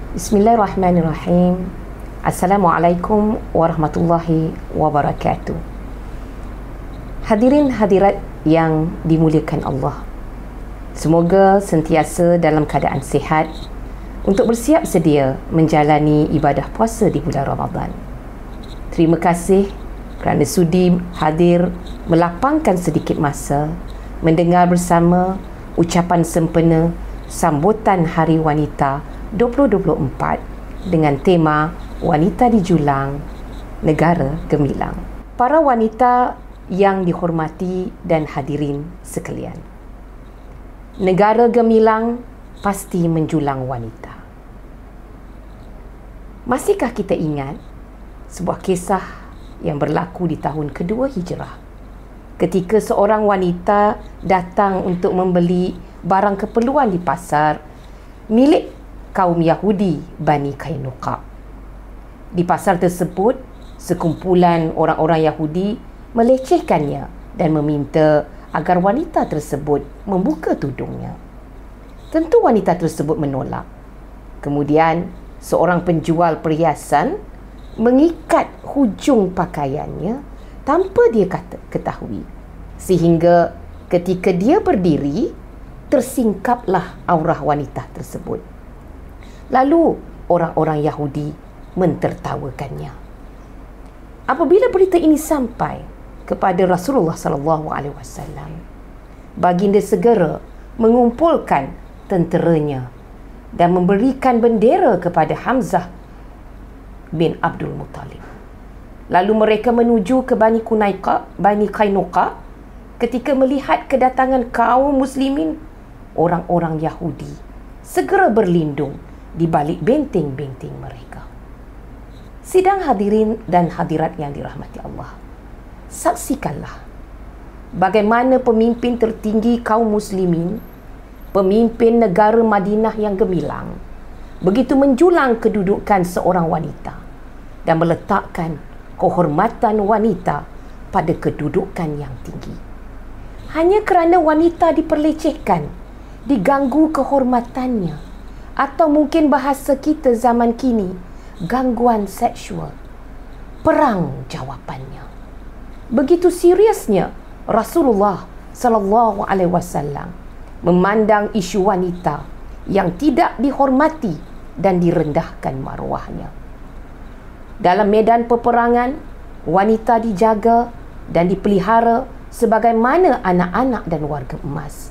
Bismillahirrahmanirrahim. Assalamualaikum warahmatullahi wabarakatuh. Hadirin hadirat yang dimuliakan Allah, semoga sentiasa dalam keadaan sihat untuk bersiap sedia menjalani ibadah puasa di bulan Ramadan. Terima kasih kerana sudi hadir melapangkan sedikit masa mendengar bersama ucapan sempena sambutan Hari Wanita 2024 dengan tema Wanita di Julang, Negara Gemilang. Para wanita yang dihormati dan hadirin sekalian, negara gemilang pasti menjulang wanita. Masihkah kita ingat sebuah kisah yang berlaku di tahun kedua Hijrah, ketika seorang wanita datang untuk membeli barang keperluan di pasar milik kaum Yahudi Bani Qainuqa. Di pasar tersebut, sekumpulan orang-orang Yahudi melecehkannya dan meminta agar wanita tersebut membuka tudungnya. Tentu wanita tersebut menolak. Kemudian, seorang penjual perhiasan mengikat hujung pakaiannya tanpa dia ketahui, sehingga ketika dia berdiri, tersingkaplah aurah wanita tersebut. Lalu orang-orang Yahudi mentertawakannya. Apabila berita ini sampai kepada Rasulullah SAW, baginda segera mengumpulkan tenteranya dan memberikan bendera kepada Hamzah bin Abdul Muttalib. Lalu mereka menuju ke Bani Qainuqa. Ketika melihat kedatangan kaum muslimin, orang-orang Yahudi segera berlindung di balik benteng-benteng mereka. Sidang hadirin dan hadirat yang dirahmati Allah, saksikanlah bagaimana pemimpin tertinggi kaum muslimin, pemimpin negara Madinah yang gemilang, begitu menjulang kedudukan seorang wanita dan meletakkan kehormatan wanita pada kedudukan yang tinggi. Hanya kerana wanita diperlecehkan, diganggu kehormatannya, atau mungkin bahasa kita zaman kini, gangguan seksual, perang jawapannya. Begitu seriusnya Rasulullah sallallahu alaihi wasallam memandang isu wanita yang tidak dihormati dan direndahkan maruahnya. Dalam medan peperangan, wanita dijaga dan dipelihara sebagaimana anak-anak dan warga emas.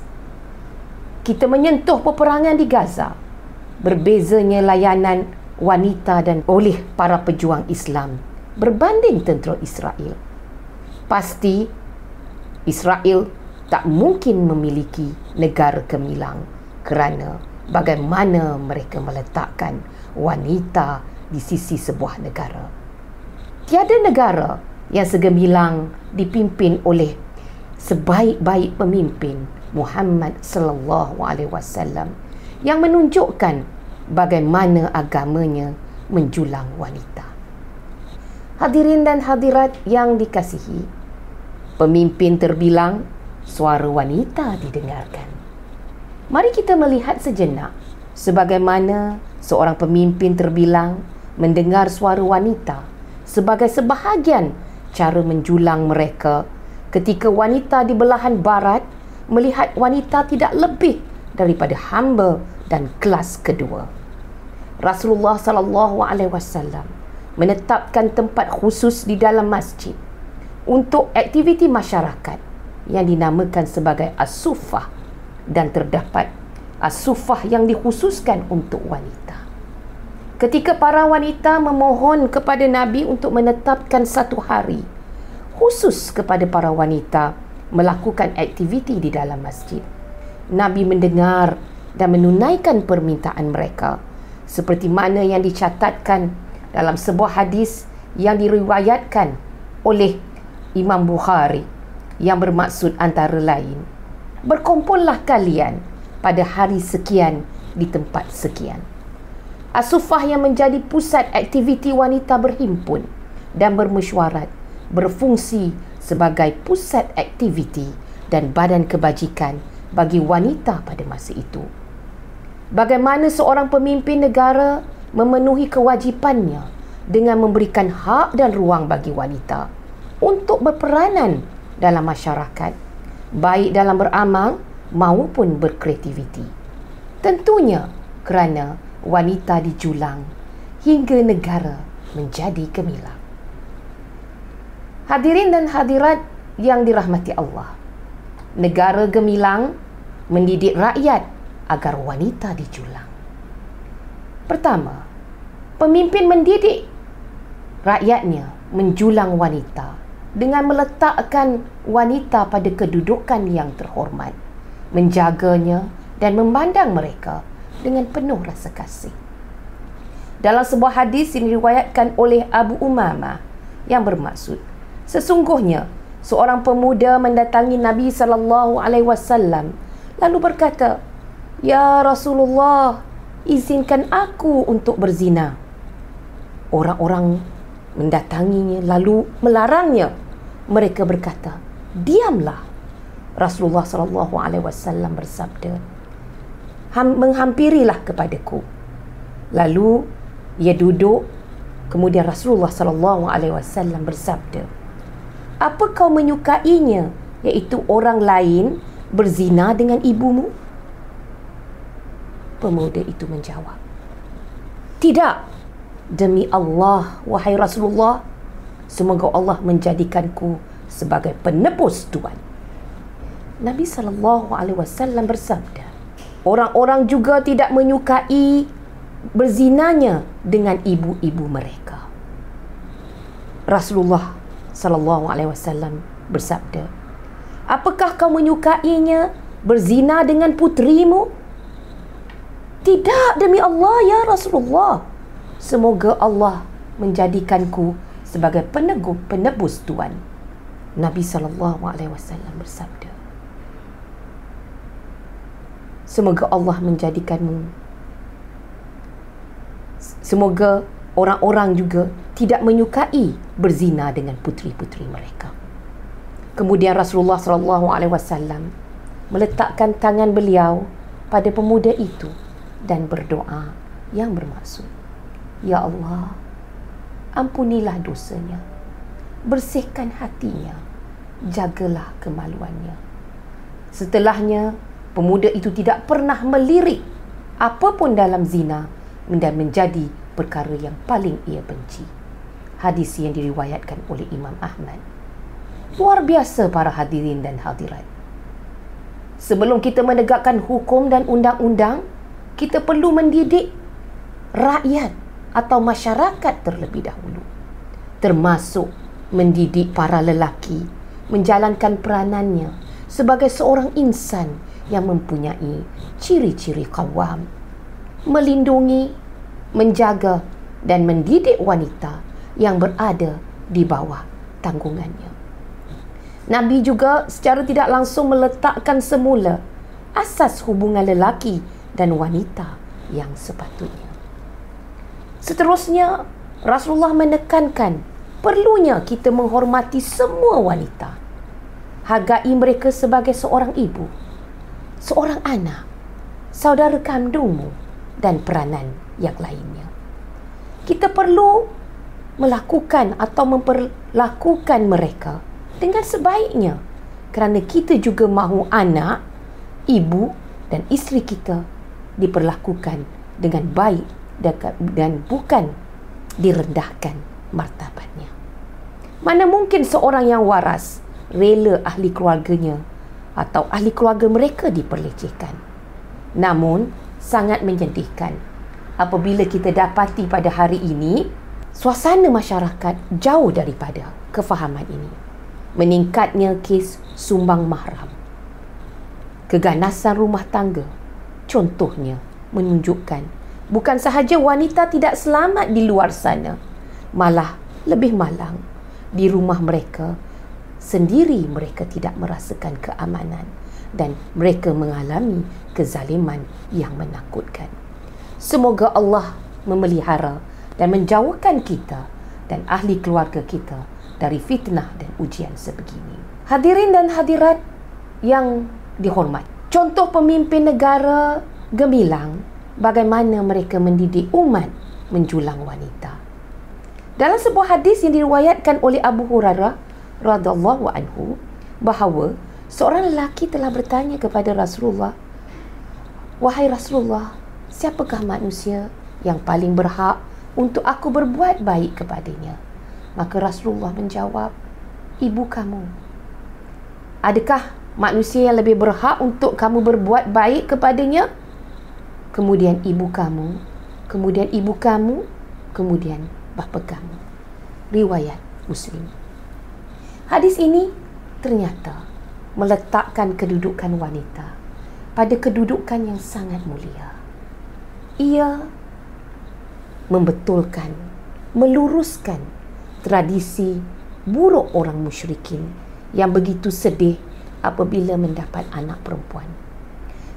Kita menyentuh peperangan di Gaza. Berbezanya layanan wanita dan oleh para pejuang Islam berbanding tentera Israel. Pasti Israel tak mungkin memiliki negara gemilang kerana bagaimana mereka meletakkan wanita di sisi sebuah negara. Tiada negara yang segemilang dipimpin oleh sebaik-baik pemimpin Muhammad sallallahu alaihi wasallam yang menunjukkan bagaimana agamanya menjulang wanita. Hadirin dan hadirat yang dikasihi, pemimpin terbilang, suara wanita didengarkan. Mari kita melihat sejenak sebagaimana seorang pemimpin terbilang mendengar suara wanita sebagai sebahagian cara menjulang mereka ketika wanita di belahan barat melihat wanita tidak lebih daripada hamba dan kelas kedua. Rasulullah sallallahu alaihi wasallam menetapkan tempat khusus di dalam masjid untuk aktiviti masyarakat yang dinamakan sebagai as-suffah, dan terdapat as-suffah yang dikhususkan untuk wanita. Ketika para wanita memohon kepada Nabi untuk menetapkan satu hari khusus kepada para wanita melakukan aktiviti di dalam masjid, Nabi mendengar dan menunaikan permintaan mereka, seperti mana yang dicatatkan dalam sebuah hadis yang diriwayatkan oleh Imam Bukhari, yang bermaksud antara lain, berkumpullah kalian pada hari sekian di tempat sekian. As-suffah yang menjadi pusat aktiviti wanita berhimpun dan bermesyuarat berfungsi sebagai pusat aktiviti dan badan kebajikan bagi wanita pada masa itu. Bagaimana seorang pemimpin negara memenuhi kewajipannya dengan memberikan hak dan ruang bagi wanita untuk berperanan dalam masyarakat, baik dalam beramal maupun berkreativiti. Tentunya kerana wanita dijulang hingga negara menjadi gemilang. Hadirin dan hadirat yang dirahmati Allah, negara gemilang mendidik rakyat agar wanita dijulang. Pertama, pemimpin mendidik rakyatnya menjulang wanita dengan meletakkan wanita pada kedudukan yang terhormat, menjaganya dan memandang mereka dengan penuh rasa kasih. Dalam sebuah hadis yang diriwayatkan oleh Abu Umamah yang bermaksud, sesungguhnya seorang pemuda mendatangi Nabi SAW lalu berkata, "Ya Rasulullah, izinkan aku untuk berzina." Orang-orang mendatanginya lalu melarangnya. Mereka berkata, "Diamlah." Rasulullah SAW bersabda, "Menghampirilah kepadaku." Lalu ia duduk. Kemudian Rasulullah SAW bersabda, "Apa kau menyukainya, iaitu orang lain berzina dengan ibumu?" Pemuda itu menjawab, "Tidak, demi Allah, wahai Rasulullah, semoga Allah menjadikanku sebagai penebus tuan." Nabi SAW bersabda, orang-orang juga tidak menyukai berzinanya dengan ibu-ibu mereka. Rasulullah SAW bersabda, "Apakah kau menyukainya berzina dengan putrimu?" "Tidak, demi Allah, ya Rasulullah. Semoga Allah menjadikanku sebagai penebus tuan." Nabi SAW bersabda, "Semoga Allah menjadikanmu, semoga orang-orang juga tidak menyukai berzina dengan putri-putri mereka." Kemudian Rasulullah SAW meletakkan tangan beliau pada pemuda itu dan berdoa yang bermaksud, "Ya Allah, ampunilah dosanya, bersihkan hatinya, jagalah kemaluannya." Setelahnya, pemuda itu tidak pernah melirik apapun dalam zina dan menjadi perkara yang paling ia benci. Hadis yang diriwayatkan oleh Imam Ahmad. Luar biasa para hadirin dan hadirat. Sebelum kita menegakkan hukum dan undang-undang, kita perlu mendidik rakyat atau masyarakat terlebih dahulu, termasuk mendidik para lelaki menjalankan peranannya sebagai seorang insan yang mempunyai ciri-ciri qawwam, melindungi, menjaga dan mendidik wanita yang berada di bawah tanggungannya. Nabi juga secara tidak langsung meletakkan semula asas hubungan lelaki dan wanita yang sepatutnya. Seterusnya, Rasulullah menekankan perlunya kita menghormati semua wanita. Hargai mereka sebagai seorang ibu, seorang anak, saudara kandungmu dan peranan yang lainnya. Kita perlu melakukan atau memperlakukan mereka dengan sebaiknya kerana kita juga mahu anak, ibu dan isteri kita diperlakukan dengan baik dan bukan direndahkan martabatnya. Mana mungkin seorang yang waras rela ahli keluarganya atau ahli keluarga mereka diperlecehkan. Namun sangat menyedihkan apabila kita dapati pada hari ini suasana masyarakat jauh daripada kefahaman ini. Meningkatnya kes sumbang mahram, keganasan rumah tangga, contohnya menunjukkan bukan sahaja wanita tidak selamat di luar sana, malah lebih malang di rumah mereka sendiri mereka tidak merasakan keamanan dan mereka mengalami kezaliman yang menakutkan. Semoga Allah memelihara dan menjauhkan kita dan ahli keluarga kita dari fitnah dan ujian sebegini. Hadirin dan hadirat yang dihormat, contoh pemimpin negara gemilang bagaimana mereka mendidik umat menjulang wanita. Dalam sebuah hadis yang diriwayatkan oleh Abu Hurairah radhiyallahu anhu, bahawa seorang lelaki telah bertanya kepada Rasulullah, "Wahai Rasulullah, siapakah manusia yang paling berhak untuk aku berbuat baik kepadanya?" Maka Rasulullah menjawab, "Ibu kamu." "Adakah manusia yang lebih berhak untuk kamu berbuat baik kepadanya?" Kemudian ibu kamu, kemudian ibu kamu, kemudian bapa kamu. Riwayat Muslim. Hadis ini ternyata meletakkan kedudukan wanita pada kedudukan yang sangat mulia. Ia membetulkan, meluruskan tradisi buruk orang musyrikin yang begitu sedih apabila mendapat anak perempuan.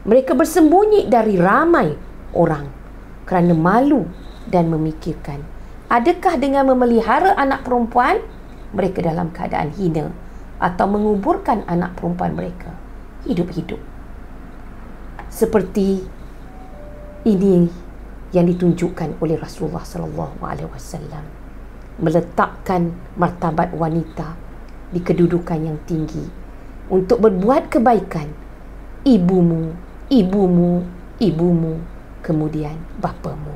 Mereka bersembunyi dari ramai orang kerana malu dan memikirkan, adakah dengan memelihara anak perempuan mereka dalam keadaan hina atau menguburkan anak perempuan mereka hidup-hidup. Seperti ini yang ditunjukkan oleh Rasulullah sallallahu alaihi wasallam, meletakkan martabat wanita di kedudukan yang tinggi untuk berbuat kebaikan. Ibumu, ibumu, ibumu, kemudian bapamu.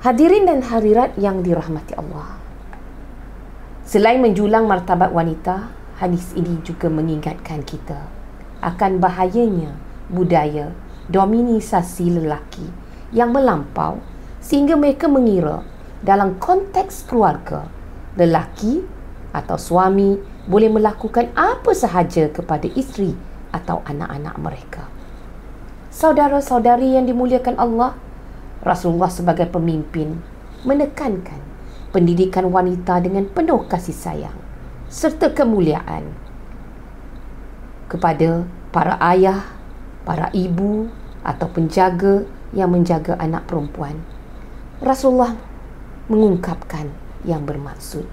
Hadirin dan hadirat yang dirahmati Allah, selain menjulang martabat wanita, hadis ini juga mengingatkan kita akan bahayanya budaya dominisasi lelaki yang melampau sehingga mereka mengira dalam konteks keluarga, lelaki atau suami boleh melakukan apa sahaja kepada isteri atau anak-anak mereka. Saudara-saudari yang dimuliakan Allah, Rasulullah sebagai pemimpin menekankan pendidikan wanita dengan penuh kasih sayang serta kemuliaan kepada para ayah, para ibu atau penjaga yang menjaga anak perempuan. Rasulullah mengungkapkan yang bermaksud,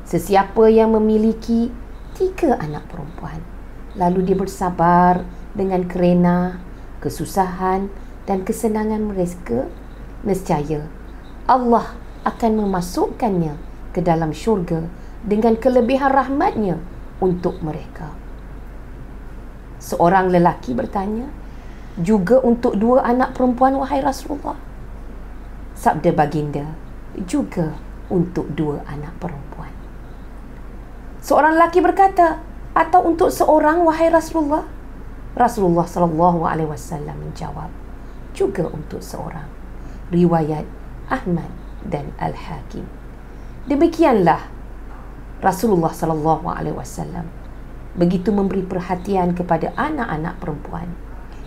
sesiapa yang memiliki 3 anak perempuan lalu dia bersabar dengan kerena, kesusahan dan kesenangan mereka, nescaya Allah akan memasukkannya ke dalam syurga dengan kelebihan rahmatnya untuk mereka. Seorang lelaki bertanya, juga untuk 2 anak perempuan wahai Rasulullah? Sabda baginda, juga untuk 2 anak perempuan. Seorang lelaki berkata, atau untuk seorang wahai Rasulullah? Rasulullah sallallahu alaihi wasallam menjawab, juga untuk seorang. Riwayat Ahmad dan Al-Hakim. Demikianlah Rasulullah sallallahu alaihi wasallam begitu memberi perhatian kepada anak-anak perempuan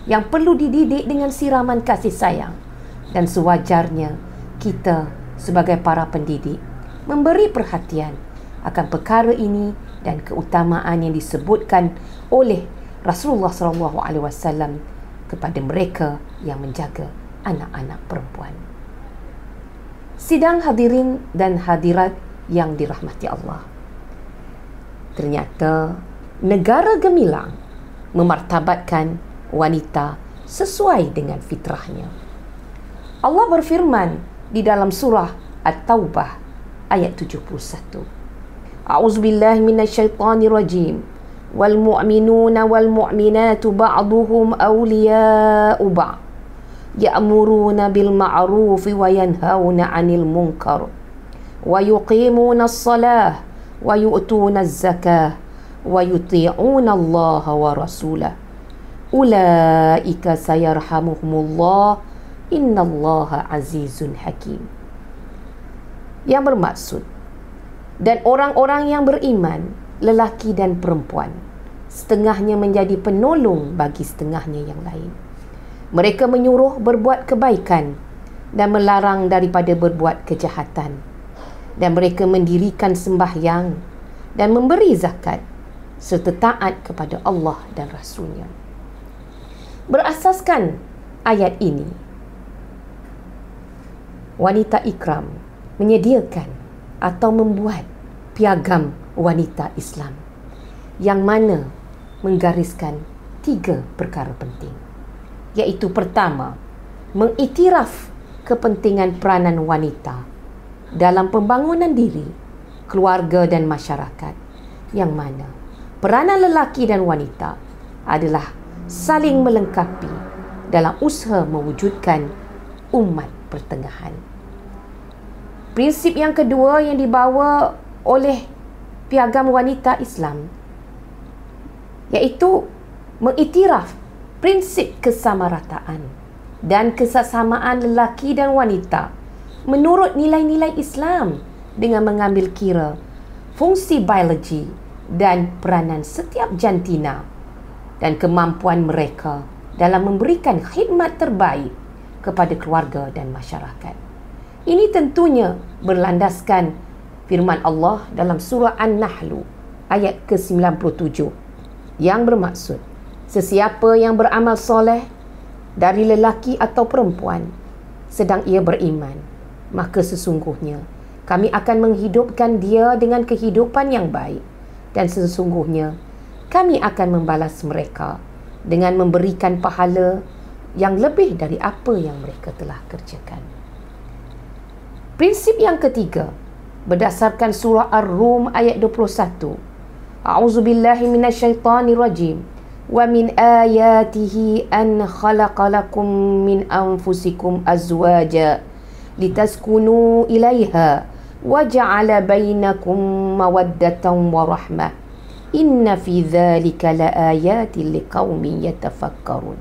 yang perlu dididik dengan siraman kasih sayang, dan sewajarnya kita sebagai para pendidik memberi perhatian akan perkara ini dan keutamaan yang disebutkan oleh Rasulullah sallallahu alaihi wasallam kepada mereka yang menjaga anak-anak perempuan. Sidang hadirin dan hadirat yang dirahmati Allah, ternyata negara gemilang memartabatkan wanita sesuai dengan fitrahnya. Allah berfirman di dalam surah At-Taubah ayat 71. A'udzubillahi minasyaitonirrajim. Wal mu'minuna wal mu'minatu ba'duhum awliya'u ba'd. Ya'muruna bil ma'rufi wa yanhauna 'anil munkar. Wa yuqimuna as-salah wa yu'tuna az-zakah wa yuti'una Allah wa rasulah. Ulaika sayarhamuhumullah, innallaha azizun hakim. Yang bermaksud, dan orang-orang yang beriman, lelaki dan perempuan, setengahnya menjadi penolong bagi setengahnya yang lain. Mereka menyuruh berbuat kebaikan dan melarang daripada berbuat kejahatan, dan mereka mendirikan sembahyang dan memberi zakat serta taat kepada Allah dan Rasulnya. Berasaskan ayat ini, wanita ikram menyediakan atau membuat piagam wanita Islam yang mana menggariskan 3 perkara penting, iaitu pertama, mengiktiraf kepentingan peranan wanita dalam pembangunan diri, keluarga dan masyarakat, yang mana peranan lelaki dan wanita adalah saling melengkapi dalam usaha mewujudkan umat pertengahan. Prinsip yang kedua yang dibawa oleh Piagam Wanita Islam iaitu mengiktiraf prinsip kesamarataan dan kesesamaan lelaki dan wanita menurut nilai-nilai Islam dengan mengambil kira fungsi biologi dan peranan setiap jantina dan kemampuan mereka dalam memberikan khidmat terbaik kepada keluarga dan masyarakat. Ini tentunya berlandaskan firman Allah dalam surah An-Nahl ayat ke-97 yang bermaksud, sesiapa yang beramal soleh dari lelaki atau perempuan sedang ia beriman, maka sesungguhnya kami akan menghidupkan dia dengan kehidupan yang baik, dan sesungguhnya kami akan membalas mereka dengan memberikan pahala yang lebih dari apa yang mereka telah kerjakan. Prinsip yang ketiga berdasarkan surah Ar-Rum ayat 21. A'udzubillahi minasyaitonirrajim. Wa min ayatihi an khalaqa lakum min anfusikum azwaja litaskunu ilaiha wa ja'ala bainakum mawaddatan wa rahmah. Inna fi dzalika laayatin liqaumin yatafakkarun.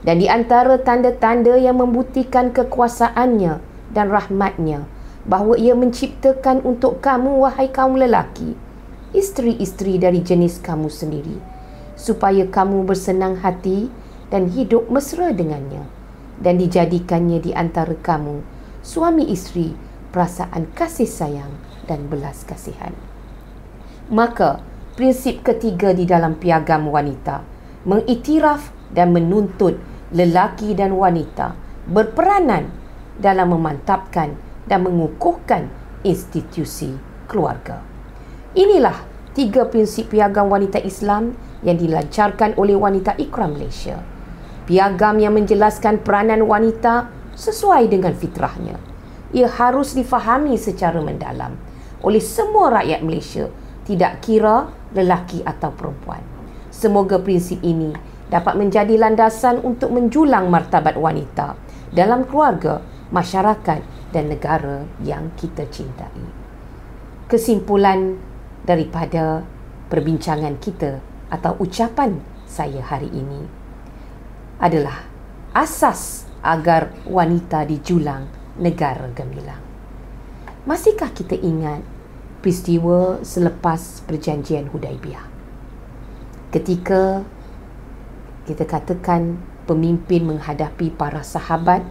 Dan di antara tanda-tanda yang membuktikan kekuasaannya dan rahmatnya bahawa ia menciptakan untuk kamu, wahai kaum lelaki, isteri-isteri dari jenis kamu sendiri, supaya kamu bersenang hati dan hidup mesra dengannya, dan dijadikannya di antara kamu, suami isteri, perasaan kasih sayang dan belas kasihan. Maka, prinsip ketiga di dalam Piagam Wanita mengiktiraf dan menuntut lelaki dan wanita berperanan dalam memantapkan dan mengukuhkan institusi keluarga. Inilah 3 prinsip Piagam Wanita Islam yang dilancarkan oleh Wanita Ikram Malaysia. Piagam yang menjelaskan peranan wanita sesuai dengan fitrahnya. Ia harus difahami secara mendalam oleh semua rakyat Malaysia, tidak kira lelaki atau perempuan. Semoga prinsip ini dapat menjadi landasan untuk menjulang martabat wanita dalam keluarga, masyarakat dan negara yang kita cintai. Kesimpulan daripada perbincangan kita atau ucapan saya hari ini adalah asas agar wanita dijulang negara gemilang. Masihkah kita ingat peristiwa selepas perjanjian Hudaibiyah? Ketika kita katakan pemimpin menghadapi para sahabat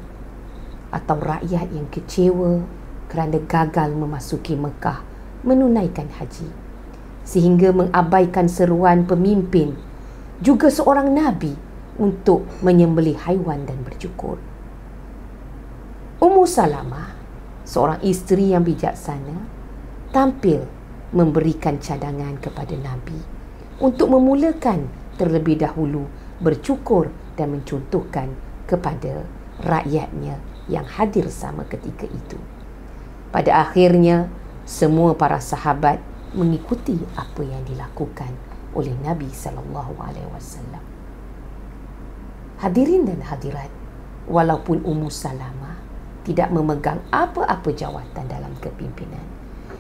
atau rakyat yang kecewa kerana gagal memasuki Mekah menunaikan haji, sehingga mengabaikan seruan pemimpin juga seorang Nabi untuk menyembelih haiwan dan bercukur. Ummu Salamah, seorang isteri yang bijaksana, tampil memberikan cadangan kepada Nabi untuk memulakan terlebih dahulu bercukur dan mencontohkan kepada rakyatnya yang hadir sama ketika itu. Pada akhirnya, semua para sahabat mengikuti apa yang dilakukan oleh Nabi SAW. Hadirin dan hadirat, walaupun Ummu Salamah tidak memegang apa-apa jawatan dalam kepimpinan,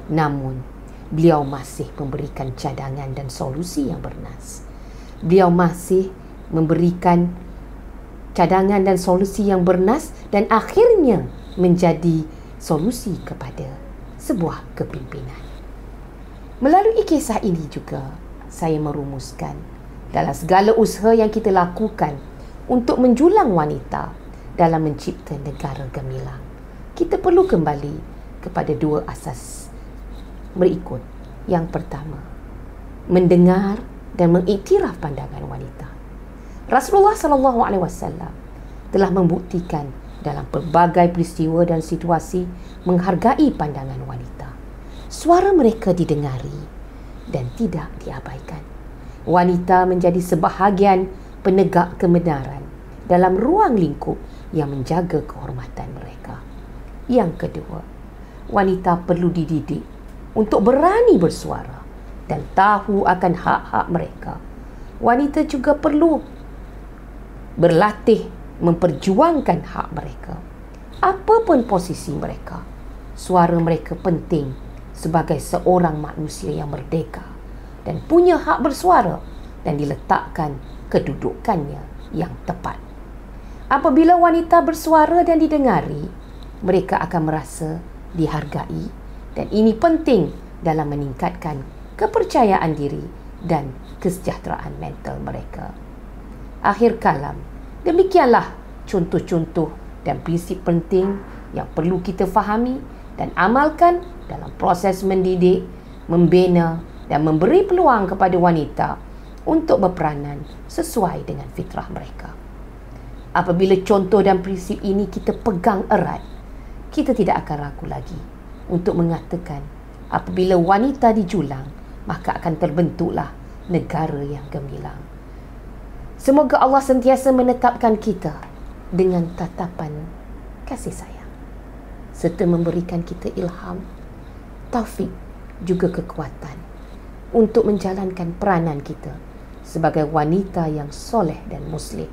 namun beliau masih memberikan cadangan dan solusi yang bernas. Beliau masih memberikan cadangan dan solusi yang bernas dan akhirnya menjadi solusi kepada sebuah kepimpinan. Melalui kisah ini juga saya merumuskan dalam segala usaha yang kita lakukan untuk menjulang wanita dalam mencipta negara gemilang, kita perlu kembali kepada 2 asas berikut. Yang pertama, mendengar dan mengiktiraf pandangan wanita. Rasulullah SAW telah membuktikan dalam pelbagai peristiwa dan situasi menghargai pandangan wanita. Suara mereka didengari dan tidak diabaikan. Wanita menjadi sebahagian penegak kebenaran dalam ruang lingkup yang menjaga kehormatan mereka. Yang kedua, wanita perlu dididik untuk berani bersuara dan tahu akan hak-hak mereka. Wanita juga perlu berlatih memperjuangkan hak mereka. Apapun posisi mereka, suara mereka penting sebagai seorang manusia yang merdeka dan punya hak bersuara dan diletakkan kedudukannya yang tepat. Apabila wanita bersuara dan didengari, mereka akan merasa dihargai dan ini penting dalam meningkatkan kepercayaan diri dan kesejahteraan mental mereka. Akhir kalam, demikianlah contoh-contoh dan prinsip penting yang perlu kita fahami dan amalkan dalam proses mendidik, membina dan memberi peluang kepada wanita untuk berperanan sesuai dengan fitrah mereka. Apabila contoh dan prinsip ini kita pegang erat, kita tidak akan ragu lagi untuk mengatakan apabila wanita dijulang, maka akan terbentuklah negara yang gemilang. Semoga Allah sentiasa menetapkan kita dengan tatapan kasih sayang serta memberikan kita ilham, taufik juga kekuatan untuk menjalankan peranan kita sebagai wanita yang soleh dan muslim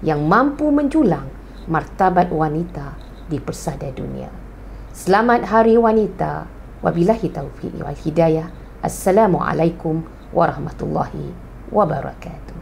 yang mampu menjulang martabat wanita di persada dunia. Selamat Hari Wanita. Wabillahi taufiq wal hidayah. Assalamualaikum warahmatullahi wabarakatuh.